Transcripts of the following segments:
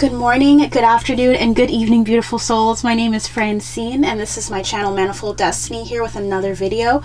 Good morning, good afternoon, and good evening, beautiful souls. My name is Francine, and this is my channel Manifold Destiny, here with another video.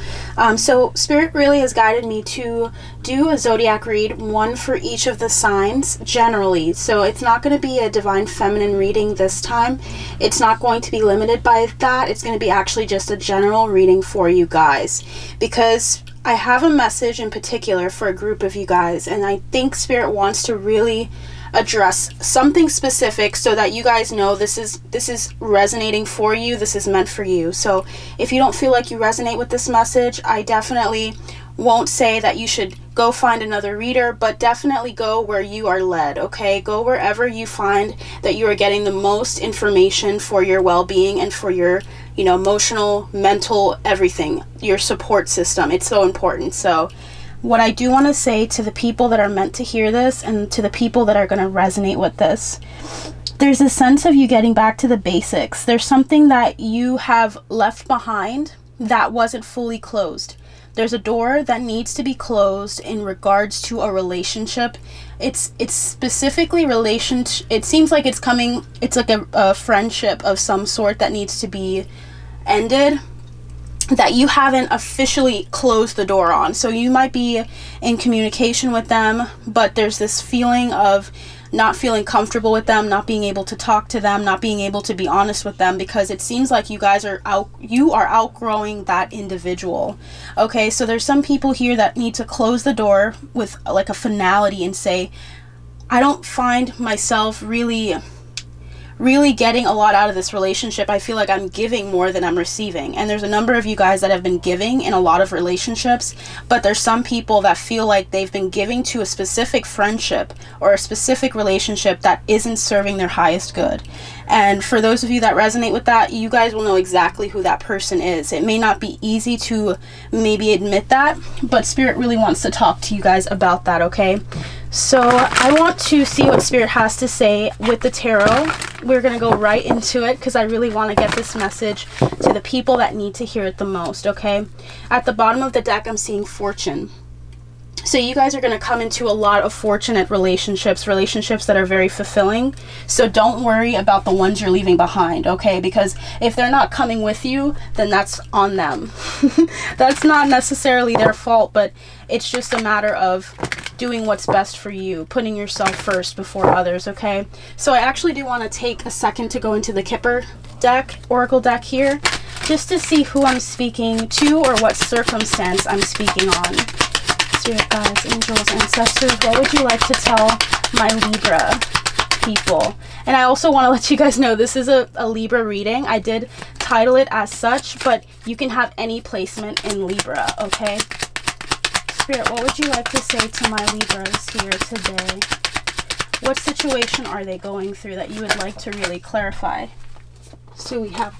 So Spirit really has guided me to do a zodiac read, one for each of the signs generally. So it's not going to be a divine feminine reading this time. It's not going to be limited by that. It's going to be actually just a general reading for you guys, because I have a message in particular for a group of you guys, and I think Spirit wants to really address something specific so that you guys know this is resonating for you, this is meant for you. So if you don't feel like you resonate with this message, I definitely won't say that you should go find another reader, but definitely go where you are led, okay? Go wherever you find that you are getting the most information for your well-being and for your, emotional, mental, everything, your support system. It's so important. So what I do want to say to the people that are meant to hear this and to the people that are going to resonate with this, there's a sense of you getting back to the basics. There's something that you have left behind that wasn't fully closed. There's a door that needs to be closed in regards to a relationship. It's specifically it seems like it's like a friendship of some sort that needs to be ended, that you haven't officially closed the door on. So you might be in communication with them, but there's this feeling of not feeling comfortable with them, not being able to talk to them, not being able to be honest with them, because it seems like you guys are outgrowing that individual. Okay, so there's some people here that need to close the door with like a finality and say, I don't find myself really getting a lot out of this relationship. I feel like I'm giving more than I'm receiving. And there's a number of you guys that have been giving in a lot of relationships, but there's some people that feel like they've been giving to a specific friendship or a specific relationship that isn't serving their highest good. And for those of you that resonate with that, you guys will know exactly who that person is. It may not be easy to maybe admit that, but Spirit really wants to talk to you guys about that, okay? So I want to see what Spirit has to say with the tarot. We're going to go right into it because I really want to get this message to the people that need to hear it the most, okay? At the bottom of the deck, I'm seeing fortune. So you guys are going to come into a lot of fortunate relationships that are very fulfilling. So don't worry about the ones you're leaving behind, okay? Because if they're not coming with you, then that's on them. That's not necessarily their fault, but it's just a matter of doing what's best for you, putting yourself first before others, okay? So I actually do want to take a second to go into the Kipper deck, Oracle deck here, just to see who I'm speaking to or what circumstance I'm speaking on. Spirit guides, angels, ancestors, what would you like to tell my Libra people? And I also want to let you guys know this is a Libra reading. I did title it as such, but you can have any placement in Libra, okay? Spirit, what would you like to say to my Libras here today? What situation are they going through that you would like to really clarify? So we have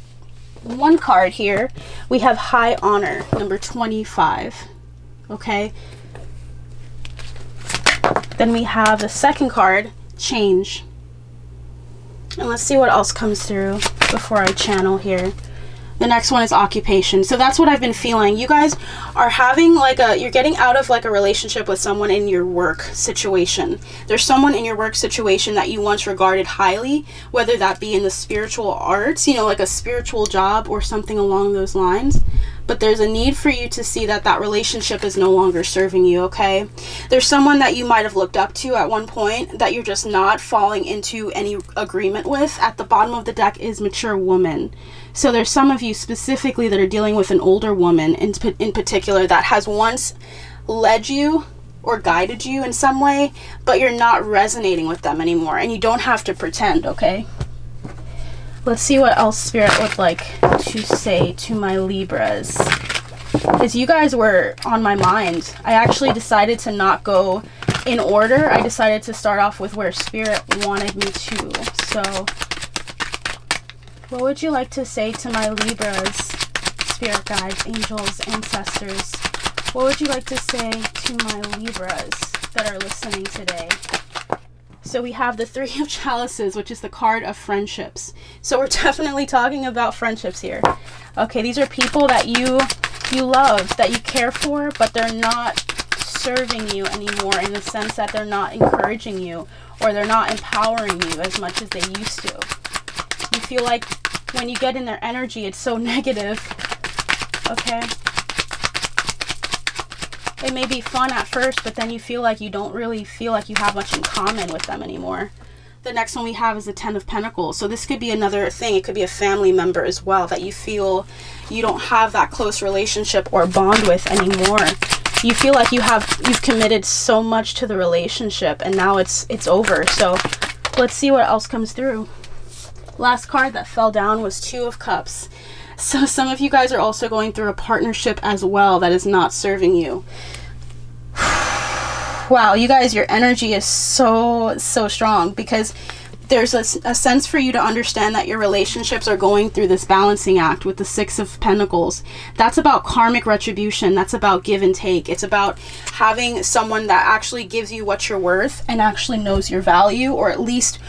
one card here. We have High Honor, number 25, okay? Then we have the second card, Change. And let's see what else comes through before I channel here. The next one is Occupation. So that's what I've been feeling. You guys are having you're getting out of like a relationship with someone in your work situation. There's someone in your work situation that you once regarded highly, whether that be in the spiritual arts, like a spiritual job or something along those lines. But there's a need for you to see that that relationship is no longer serving you, okay? There's someone that you might have looked up to at one point that you're just not falling into any agreement with. At the bottom of the deck is Mature Woman. So there's some of you specifically that are dealing with an older woman in particular that has once led you or guided you in some way, but you're not resonating with them anymore, and you don't have to pretend, okay? Let's see what else Spirit would like to say to my Libras, because you guys were on my mind. I actually decided to not go in order. I decided to start off with where Spirit wanted me to. So what would you like to say to my Libras, Spirit guides, angels, ancestors? What would you like to say to my Libras that are listening today? So we have the Three of Chalices, which is the card of friendships. So we're definitely talking about friendships here. Okay, these are people that you love, that you care for, but they're not serving you anymore, in the sense that they're not encouraging you or they're not empowering you as much as they used to. You feel like when you get in their energy, it's so negative. Okay? It may be fun at first, but then you feel like you don't really feel like you have much in common with them anymore. The next one we have is the Ten of Pentacles. So this could be another thing. It could be a family member as well that you feel you don't have that close relationship or bond with anymore. You feel like you've committed so much to the relationship and now it's over. So let's see what else comes through. Last card that fell down was Two of Cups. So some of you guys are also going through a partnership as well that is not serving you. Wow, you guys, your energy is so strong, because there's a sense for you to understand that your relationships are going through this balancing act with the Six of Pentacles. That's about karmic retribution. That's about give and take. It's about having someone that actually gives you what you're worth and actually knows your value, or at least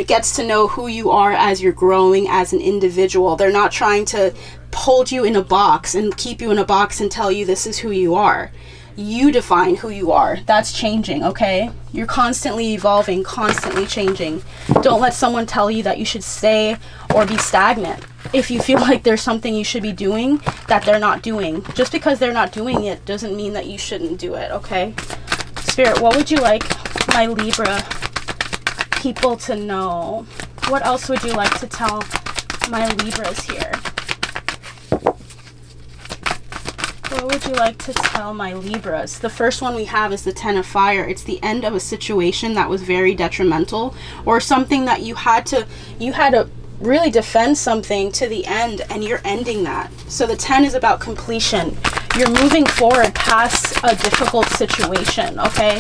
gets to know who you are as you're growing as an individual. They're not trying to hold you in a box and keep you in a box and tell you this is who you are. You define who you are. That's changing, okay? You're constantly evolving, constantly changing. Don't let someone tell you that you should stay or be stagnant. If you feel like there's something you should be doing that they're not doing, just because they're not doing it doesn't mean that you shouldn't do it, okay? Spirit, what would you like my Libra people to know? What else would you like to tell my Libras here? What would you like to tell my Libras? The first one we have is the Ten of Fire. It's the end of a situation that was very detrimental, or something that you had to really defend something to the end, and you're ending that. So the 10 is about completion. You're moving forward past a difficult situation, okay?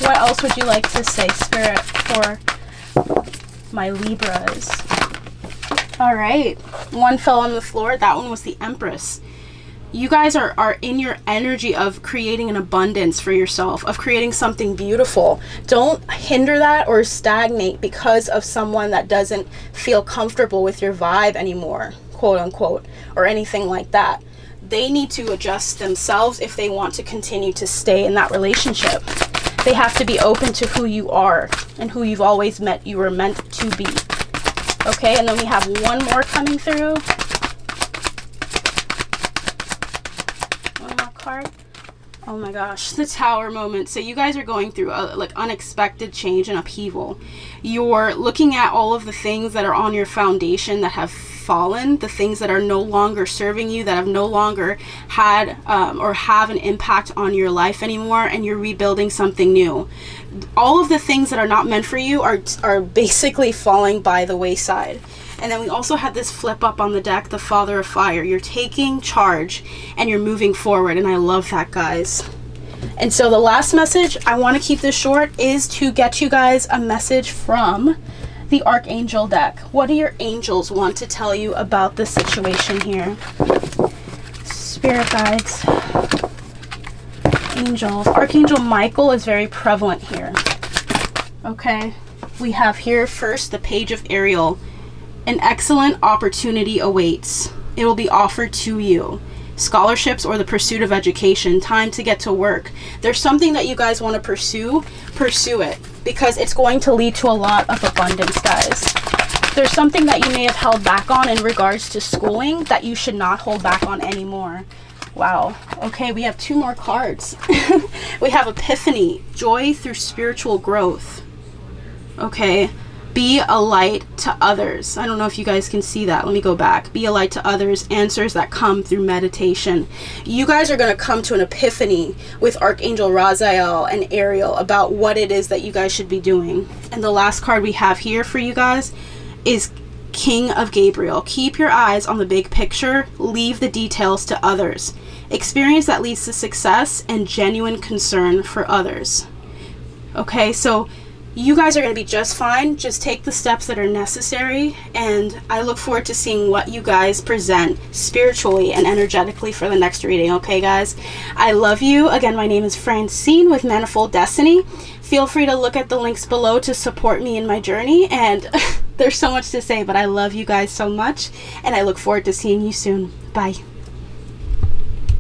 What else would you like to say, Spirit, for my Libras? All right, one fell on the floor. That one was the Empress. You guys are in your energy of creating an abundance for yourself, of creating something beautiful. Don't hinder that or stagnate because of someone that doesn't feel comfortable with your vibe anymore, quote unquote, or anything like that. They need to adjust themselves if they want to continue to stay in that relationship. They have to be open to who you are and who you've always you were meant to be. Okay, and then we have one more coming through. Card. Oh my gosh, the Tower moment. So you guys are going through a like unexpected change and upheaval. You're looking at all of the things that are on your foundation that have fallen, the things that are no longer serving you, that have no longer had or have an impact on your life anymore, and you're rebuilding something new. All of the things that are not meant for you are basically falling by the wayside. And then we also had this flip up on the deck, the Father of Fire. You're taking charge and you're moving forward. And I love that, guys. And so the last message, I want to keep this short, is to get you guys a message from the Archangel Deck. What do your angels want to tell you about the situation here? Spirit guides. Angels. Archangel Michael is very prevalent here. Okay. We have here first the Page of Ariel. An excellent opportunity awaits. It will be offered to you. Scholarships or the pursuit of education. Time to get to work. There's something that you guys want to pursue it, because it's going to lead to a lot of abundance, guys. There's something that you may have held back on in regards to schooling that you should not hold back on anymore. Wow. Okay, we have two more cards. We have Epiphany. Joy through spiritual growth. Okay. Be a light to others. I don't know if you guys can see that. Let me go back. Be a light to others. Answers that come through meditation. You guys are going to come to an epiphany with Archangel Raziel and Ariel about what it is that you guys should be doing. And the last card we have here for you guys is King of Gabriel. Keep your eyes on the big picture. Leave the details to others. Experience that leads to success and genuine concern for others. Okay, so you guys are going to be just fine. Just take the steps that are necessary, and I look forward to seeing what you guys present spiritually and energetically for the next reading. Okay, guys? I love you. Again, my name is Francine with Manifold Destiny. Feel free to look at the links below to support me in my journey, and there's so much to say, but I love you guys so much, and I look forward to seeing you soon. Bye.